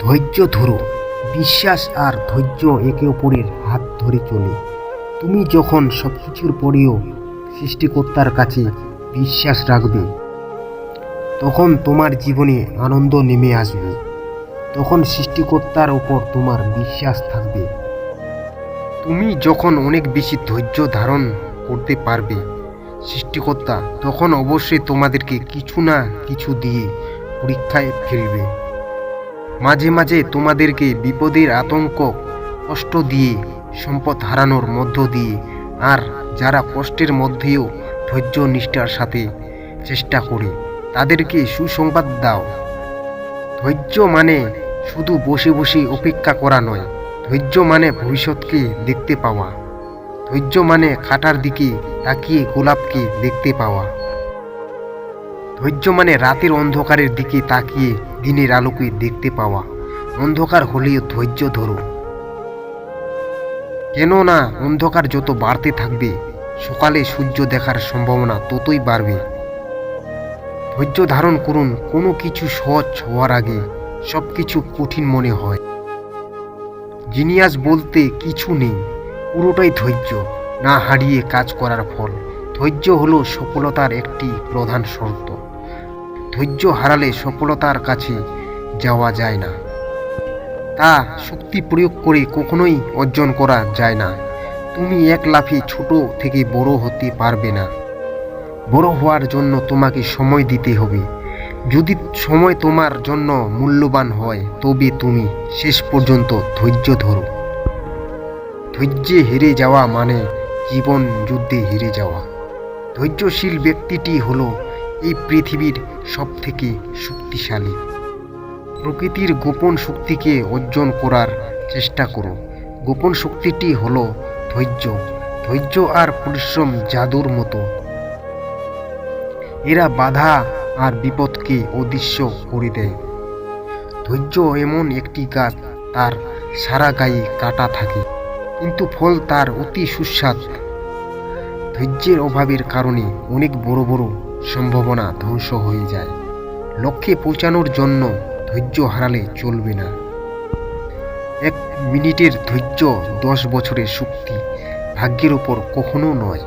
ধৈর্য ধরো। বিশ্বাস আর ধৈর্য একে অপরের হাত ধরে চলে। তুমি যখন সবকিছুর পরেও সৃষ্টিকর্তার কাছে বিশ্বাস রাখবে, তখন তোমার জীবনে আনন্দ নেমে আসবে। তখন সৃষ্টিকর্তার উপর তোমার বিশ্বাস থাকবে। তুমি যখন অনেক বেশি ধৈর্য ধারণ করতে পারবে, সৃষ্টিকর্তা তখন অবশ্যই তোমাদেরকে কিছু না কিছু দিয়ে পরীক্ষায় ফেলবে। মাঝে মাঝে তোমাদেরকে বিপদের আতঙ্ক, কষ্ট দিয়ে, সম্পদ হারানোর মধ্য দিয়ে, আর যারা কষ্টের মধ্যেও ধৈর্য নিষ্ঠার সাথে চেষ্টা করে, তাদেরকে সুসংবাদ দাও। ধৈর্য মানে শুধু বসে বসে অপেক্ষা করা নয়। ধৈর্য মানে ভবিষ্যৎকে দেখতে পাওয়া। ধৈর্য মানে কাঁটার দিকে তাকিয়ে গোলাপকে দেখতে পাওয়া। ধৈর্য মানে রাতের অন্ধকারের দিকে তাকিয়ে দিনের আলোকে দেখতে পাওয়া। অন্ধকার হলেও ধৈর্য ধরো, কেননা অন্ধকার যত বাড়তে থাকবে, সকালে সূর্য দেখার সম্ভাবনা ততই বাড়বে। ধৈর্য ধারণ করুন। কোনো কিছু সহজ হওয়ার আগে সব কিছু কঠিন মনে হয়। জিনিয়াস বলতে কিছু নেই, পুরোটাই ধৈর্য না হারিয়ে কাজ করার ফল। ধৈর্য হলো সফলতার একটি প্রধান শর্ত। ধৈর্য হারালে সফলতার কাছে যাওয়া যায় না। তা শক্তি প্রয়োগ করে কখনোই অর্জন করা যায় না। তুমি এক লাফে ছোট থেকে বড় হতে পারবে না। বড় হওয়ার জন্য তোমাকে সময় দিতে হবে। যদি সময় তোমার জন্য মূল্যবান হয়, তবে তুমি শেষ পর্যন্ত ধৈর্য ধরো। ধৈর্যে হেরে যাওয়া মানে জীবন যুদ্ধে হেরে যাওয়া। ধৈর্যশীল ব্যক্তিটি হলো এই পৃথিবীর সবথেকে শক্তিশালী। প্রকৃতির গোপন শক্তিকে অর্জন করার চেষ্টা করো। গোপন শক্তিটি হলো ধৈর্য। ধৈর্য আর পরিশ্রম জাদুর মতো। এরা বাধা আর বিপদকে অদৃশ্য করে দেয়। ধৈর্য এমন একটি গাছ, তার সারা গায়ে কাঁটা থাকে, কিন্তু ফল তার অতি সুস্বাদ। ধৈর্যের অভাবের কারণে অনেক বড় বড় সম্ভাবনা ধ্বংস হয়ে যায়। লক্ষ্যে পৌঁছানোর জন্য ধৈর্য হারালে চলবে না। 1 মিনিটের ধৈর্য 10 বছরের শক্তি। ভাগ্যের উপর কখনো নয়।